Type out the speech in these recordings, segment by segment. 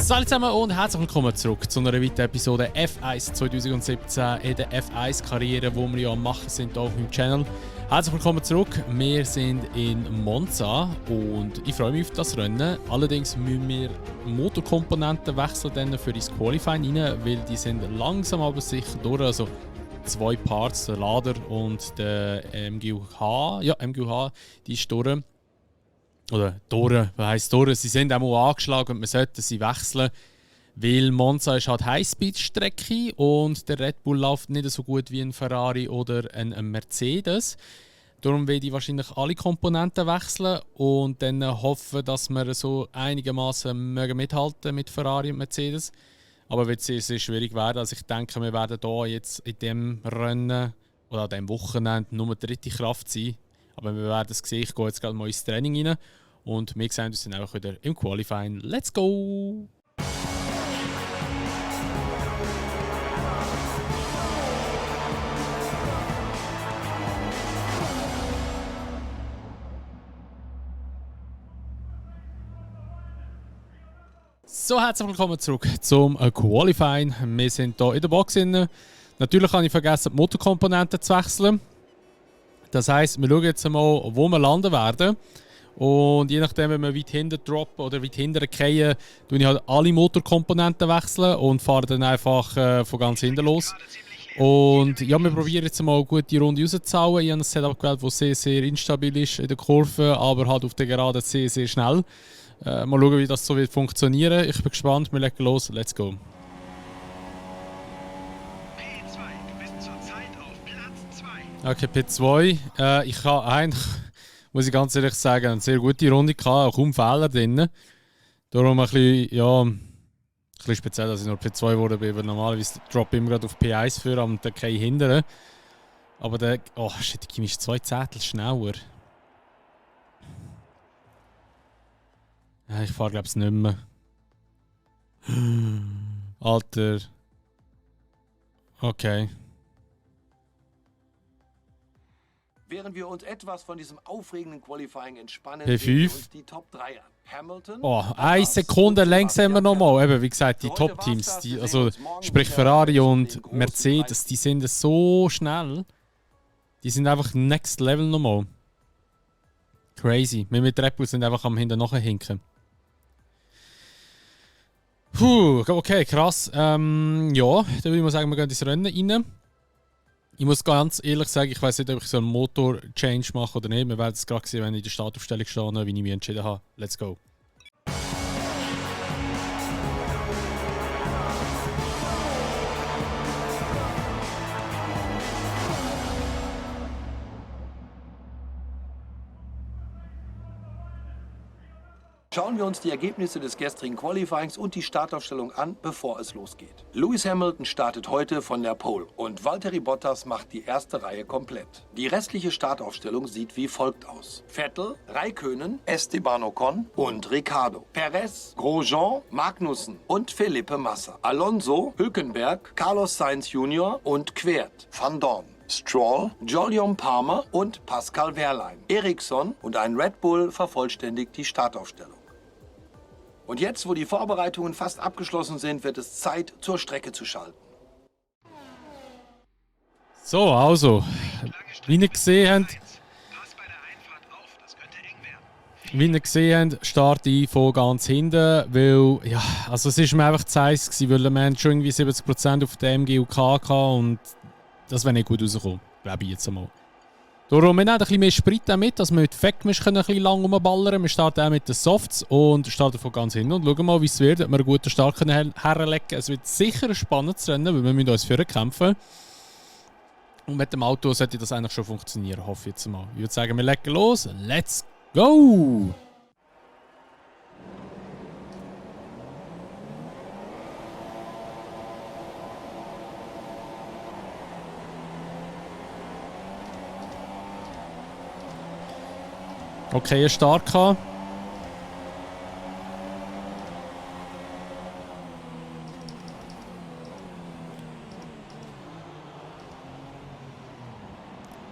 Hallo zusammen und herzlich willkommen zurück zu einer weiteren Episode F1 2017 in der F1-Karriere, wo wir ja am Machen sind hier auf meinem Channel. Herzlich willkommen zurück. Wir sind in Monza und ich freue mich auf das Rennen. Allerdings müssen wir Motorkomponenten wechseln dann für das Qualifying rein, weil die sind langsam aber sicher durch. Also zwei Parts, der Lader und der MGU-H. Ja, MGU-H, die ist durch. Oder durch, was heisst durch? Sie sind auch mal angeschlagen und wir sollten sie wechseln, weil Monza ist halt Highspeed-Strecke und der Red Bull läuft nicht so gut wie ein Ferrari oder ein Mercedes. Darum werde ich wahrscheinlich alle Komponenten wechseln und dann hoffen, dass wir so einigermaßen mithalten mit Ferrari und Mercedes. Aber wird sehr, sehr schwierig werden. Also ich denke, wir werden hier jetzt in diesem Rennen oder an diesem Wochenende nur dritte Kraft sein. Aber wir werden es sehen. Ich gehe jetzt gerade mal ins Training rein und wir sehen uns dann einfach wieder im Qualifying. Let's go! So, herzlich willkommen zurück zum Qualifying. Wir sind hier in der Box. Natürlich habe ich vergessen, die Motorkomponenten zu wechseln. Das heisst, wir schauen jetzt mal, wo wir landen werden. Und je nachdem, wenn wir weit hinten droppen oder weit hinten fallen, tue ich halt alle Motorkomponenten wechseln und fahre dann einfach von ganz hinten los. Und ja, wir probieren jetzt mal eine gute Runde rauszuhauen. Ich habe ein Setup gewählt, das sehr, sehr instabil ist in der Kurve, aber halt auf der Geraden sehr, sehr schnell. Mal schauen, wie das so wird funktionieren. Ich bin gespannt, wir legen los, let's go. Okay, P2. Ich habe eigentlich, muss ich ganz ehrlich sagen, eine sehr gute Runde gehabt, kaum Fehler drin. Darum ein bisschen, ja, ein bisschen speziell, dass ich nur P2 geworden bin, weil normalerweise droppe ich immer gerade auf P1 für und dann kein hindern. Aber der, oh shit, der Kimi ist 2 Zehntel schneller. Ja, ich fahre glaube ich nicht mehr. Alter. Okay. Während wir uns etwas von diesem aufregenden Qualifying entspannen, P5. sehen wir uns die Top 3 an. Hamilton, Oh, 1 Sekunde längs haben wir nochmal. Eben, wie gesagt, die Top-Teams, also sprich Ferrari und Mercedes, die sind so schnell. Die sind einfach next level nochmal. Crazy. Wir mit Red Bull sind einfach am hinten nachhinken. Puh, okay, krass. Ja, dann würde ich mal sagen, wir gehen ins Rennen rein. Ich muss ganz ehrlich sagen, ich weiß nicht, ob ich so einen Motor-Change mache oder nicht. Wir werden es gerade sehen, wenn ich in der Startaufstellung stehe, wie ich mich entschieden habe. Let's go. Schauen wir uns die Ergebnisse des gestrigen Qualifyings und die Startaufstellung an, bevor es losgeht. Lewis Hamilton startet heute von der Pole und Valtteri Bottas macht die erste Reihe komplett. Die restliche Startaufstellung sieht wie folgt aus: Vettel, Räikkönen, Esteban Ocon und Ricciardo. Perez, Grosjean, Magnussen und Felipe Massa. Alonso, Hülkenberg, Carlos Sainz Jr. und Kvyat, Van Dorn, Stroll, Jolyon Palmer und Pascal Wehrlein. Ericsson und ein Red Bull vervollständigt die Startaufstellung. Und jetzt, wo die Vorbereitungen fast abgeschlossen sind, wird es Zeit, zur Strecke zu schalten. So, also, wie ihr gesehen habt, starte ich von ganz hinten, weil, ja, also es ist mir einfach zu heiß gewesen, weil wir haben schon irgendwie 70% auf der MGUK gehabt und das wäre nicht gut rausgekommen, glaube ich jetzt einmal. Darum, wir nehmen ein bisschen mehr Sprit mit, dass wir mit Fettmisch ein bisschen lang rumballern. Wir starten auch mit den Softs und starten von ganz hinten und schauen mal, wie es wird, ob wir einen guten Start herlegen können. Es wird sicher ein spannendes Rennen, weil wir müssen uns vorher kämpfen. Und mit dem Auto sollte das eigentlich schon funktionieren, hoffe ich jetzt mal. Ich würde sagen, wir legen los. Let's go! Okay, ein Start gehabt.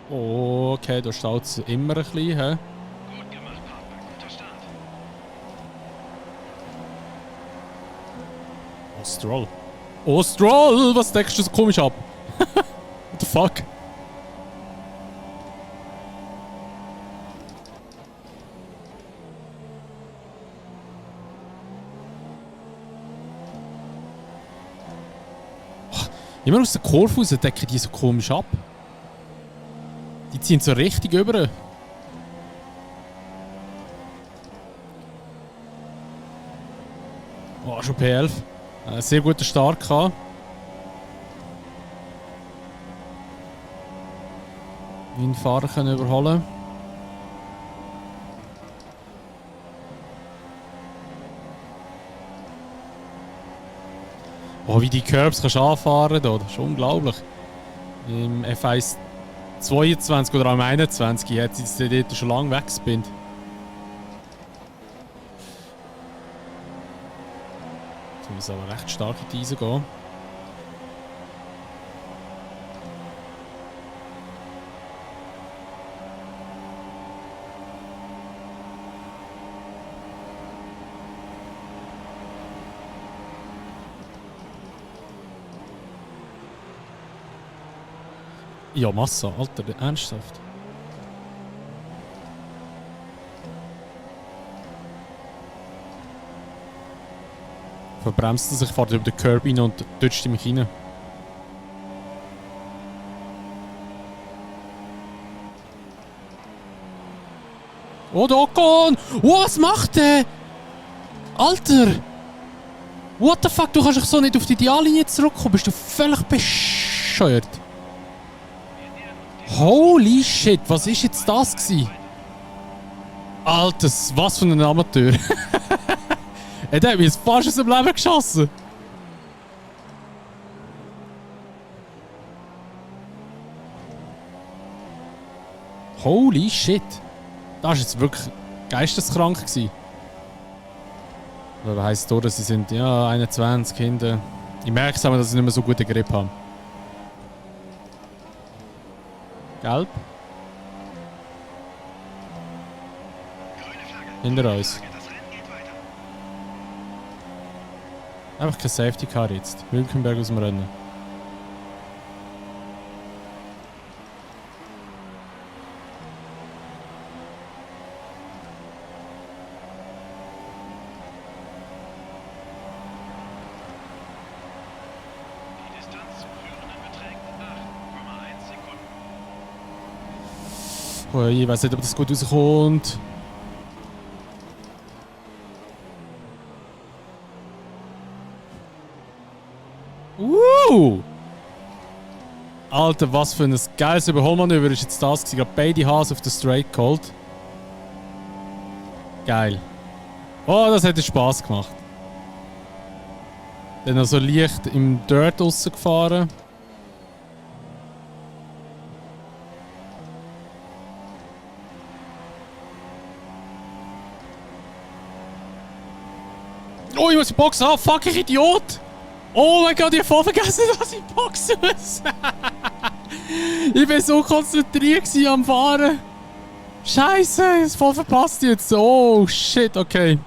Okay, da steht es immer ein bisschen. He? Gut gemacht, Partner. Guter Start. Stroll. Oh, Stroll! Was denkst du so komisch ab? What the fuck? Immer aus der Kurve raus decken die so komisch ab. Die ziehen so richtig über. Oh, schon P11. Sehr guter Start gehabt. Wie einen Fahrer können überholen. Oh, wie die Curbs kannst du anfahren da. Das ist unglaublich. Im F1 22 oder am 21 hat sie dort schon lange weggespinnt. Jetzt muss aber recht stark in die Eisen gehen. Ja, Massa, Alter, ernsthaft. Verbremst er sich, fährt über den Curb rein und toucht mich rein. Oh, der Ocon! Oh, was macht der? Alter! What the fuck, du kannst doch so nicht auf die Ideallinie zurückkommen. Bist du völlig bescheuert? Holy shit, was ist jetzt das gewesen? Alter, was für ein Amateur. Der hat mich fast aus dem Leben geschossen. Holy shit. Das war jetzt wirklich geisteskrank gewesen. Oder heisst es, dass sie sind ja 21 hinten. Ich merke es aber, dass sie nicht mehr so guten Grip haben. Gelb. Hinter uns. Einfach kein Safety Car jetzt. Hülkenberg aus dem Rennen. Oh, ich weiß nicht, ob das gut rauskommt. Alter, was für ein geiles Überholmanöver ist jetzt das gewesen. Gerade beide Haas auf der Straight geholt. Geil. Oh, das hätte Spaß gemacht. Dann noch so leicht im Dirt rausgefahren. Oh, ich muss die Box haben. Fuck, ich Idiot! Oh mein Gott, ich hab voll vergessen, dass ich die Box muss. Ich war so konzentriert am Fahren. Scheiße, ich hab's voll verpasst jetzt. Oh shit, okay.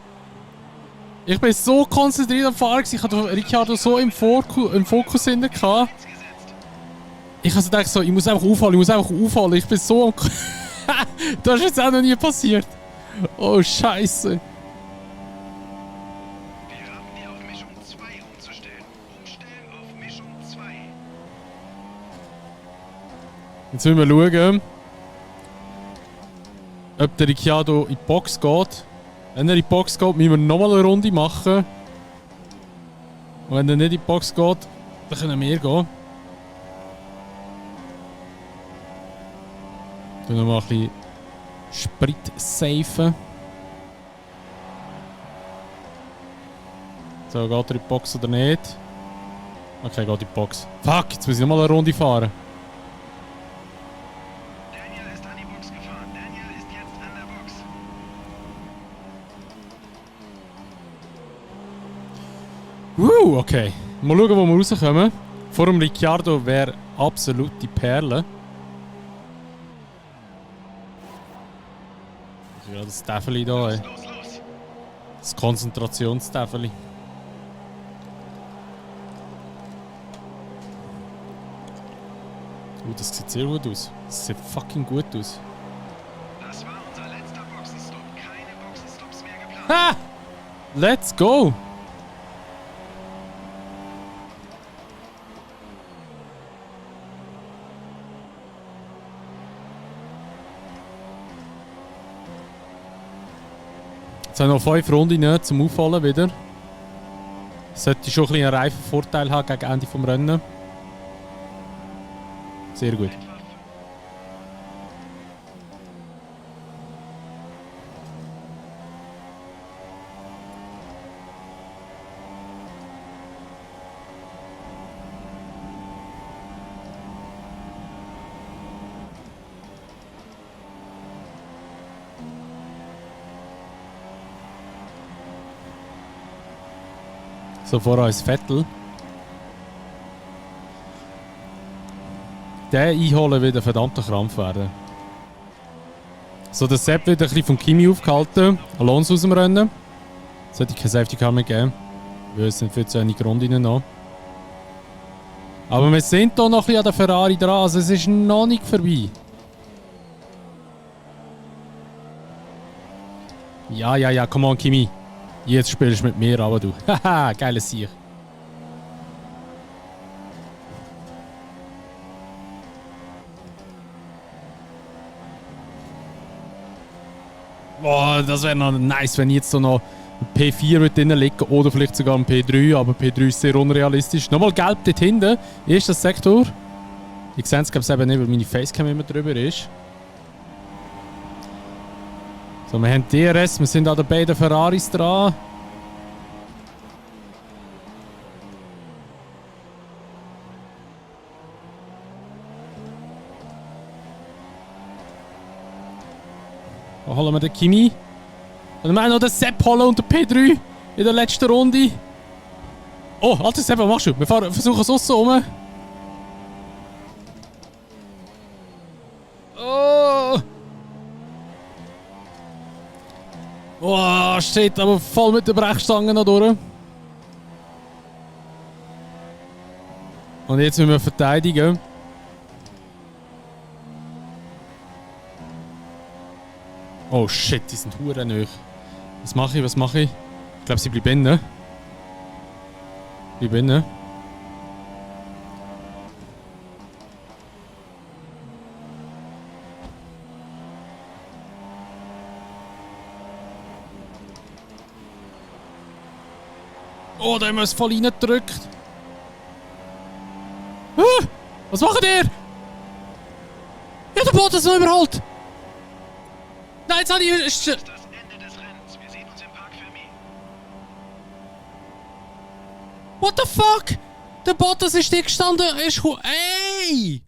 Ich bin so konzentriert am Fahren. Ich hatte Ricciardo so im Fokus hinten gehabt. Ich also gedacht so, ich muss einfach aufholen, Ich bin so am das ist jetzt auch noch nie passiert. Oh Scheiße. Jetzt müssen wir schauen, ob der Ricciardo in die Box geht. Wenn er in die Box geht, müssen wir nochmal eine Runde machen. Und wenn er nicht in die Box geht, dann können wir gehen. Dann noch mal ein bisschen Sprit safen. So, geht er in die Box oder nicht? Okay, geht in die Box. Fuck, jetzt muss ich nochmal eine Runde fahren. Okay. Mal schauen, wo wir rauskommen. Vor dem Ricciardo wäre absolut die Perle. Ja, das Täfeli da, ey. Das Konzentrationstäfeli. das sieht sehr gut aus. Das sieht fucking gut aus. Das war unser letzter Boxenstopp. Keine Boxenstopps mehr geplant. Ha! Let's go! Jetzt haben wir noch 5 Runden zum Aufholen wieder. Sollte schon ein bisschen einen Reifenvorteil haben gegen Ende des Rennen. Sehr gut. So vor uns Vettel. Den einholen wird ein verdammter Krampf werden. So, der Sepp wird ein bisschen vom Kimi aufgehalten. Alonso aus dem Rennen. Sollte kein Safety Car mehr geben. Wir sind für zu einige Runden noch. Aber wir sind hier noch ein bisschen an der Ferrari dran. Also es ist noch nicht vorbei. Ja, come on Kimi. Jetzt spielst du mit mir, aber du. Haha, geiles Sieg. Boah, das wäre noch nice, wenn ich jetzt so noch ein P4 drin lege oder vielleicht sogar ein P3, aber P3 ist sehr unrealistisch. Nochmal gelb dort hinten, ist das Sektor. Ich sehe es, glaube ich, eben nicht, weil meine Facecam immer drüber ist. So, wir haben DRS, wir sind an den beiden Ferraris dran. Da holen wir den Kimi. Und wir haben noch den Sepp holen und den P3 in der letzten Runde. Oh, alter Sepp, was machst du? Wir versuchen es aussen rum. Oh! Oh, steht aber voll mit der Brechstange noch durch. Und jetzt müssen wir verteidigen. Oh shit, die sind hure nöch. Was mache ich? Ich glaube, sie bleiben innen. Oh, da haben wir es voll reingedrückt. Ah, was macht ihr? Ja, der Boot ist noch überholt. Nein, jetzt habe ich... Das ist das Ende des Rennens. Wir sehen uns im Park Fermé. What the fuck? Der Bottas ist hier gestanden. Ey!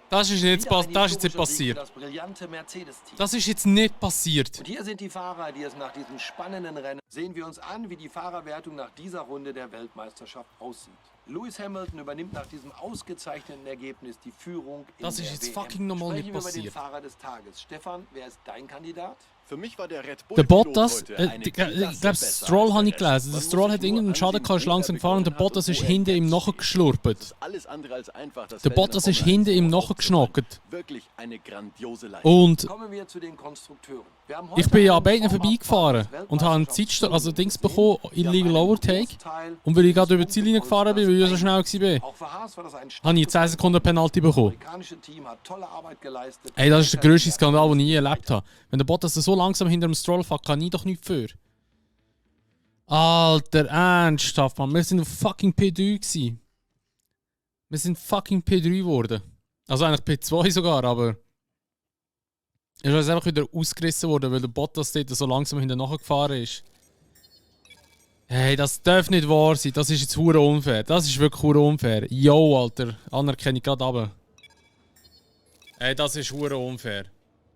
Das ist jetzt nicht passiert. Das brillante Mercedes-Team. Das ist jetzt nicht passiert. Und hier sind die Fahrer, die es nach diesem spannenden Rennen... Sehen wir uns an, wie die Fahrerwertung nach dieser Runde der Weltmeisterschaft aussieht. Lewis Hamilton übernimmt nach diesem ausgezeichneten Ergebnis die Führung in Das ist der jetzt WM. fucking normal nicht Sprechen wir über den passiert. Fahrer des Tages. Stefan, wer ist dein Kandidat? Für mich war der Red Bull Der Bottas, Pilot heute eine ich Klasse glaube, besser Stroll als habe der ich gelesen. Rest. Der Man Stroll muss hat sich irgendeinen nur Schaden ansehen, gehabt, ist wie langsam er gefahren und der begonnen Bottas hat ist und wo hinter er ihm jetzt steht. nachgeschlurpet. Das ist alles andere als einfach, das Der Feld in Bottas der ist Formel 1 hinter ihm so nachgeschnackt. aufzuholen. Wirklich eine grandiose Leistung. Und Kommen wir zu den Konstrukteuren. Wir haben ich heute bin ja an einen beiden Form vorbeigefahren des und habe einen Weltmeisterschafts- also Dings gesehen. bekommen, Wir haben Illegal einen Overtake. Großteil Und weil ich gerade über die des Ziellinie gefahren bin, weil ich so schnell war, Auch für Haas war das ein habe ich 10 Sekunden Penalty Das bekommen. amerikanische Team hat tolle Arbeit geleistet. Ey, das ist der grösste Skandal, den ich je erlebt habe. Wenn der Bottas so langsam hinter dem Stroll fährt, kann ich doch nichts für. Alter, ernsthaft, Mann. Wir sind auf fucking P3 gewesen. Wir sind fucking P3 geworden. Also eigentlich P2 sogar, aber... ist uns einfach wieder ausgerissen worden, weil der Bottas dort so langsam hinterher gefahren ist. Hey, das darf nicht wahr sein. Das ist jetzt hure unfair. Das ist wirklich hure unfair. Yo, Alter. Anerkenne ich gerade runter. Hey, das ist hure unfair.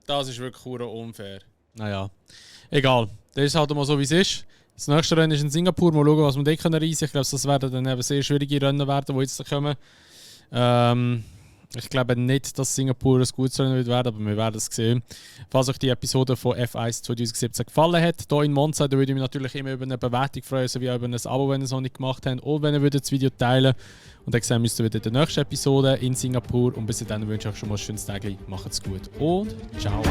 Das ist wirklich hure unfair. Naja. Egal. Das ist halt mal so, wie es ist. Das nächste Rennen ist in Singapur. Mal schauen, was wir dort reisen können. Ich glaube, das werden dann eben sehr schwierige Rennen werden, die jetzt kommen. Ich glaube nicht, dass Singapur ein gutes Rennen wird werden, aber wir werden es sehen. Falls euch die Episode von F1 2017 gefallen hat, hier in Monza, dann würde ich mich natürlich immer über eine Bewertung freuen, sowie auch über ein Abo, wenn ihr es noch nicht gemacht habt, oder wenn ihr das Video teilen würdet. Und dann sehen wir uns wieder in der nächsten Episode in Singapur. Und bis dahin wünsche ich euch schon mal ein schönes Tag. Macht's gut und ciao.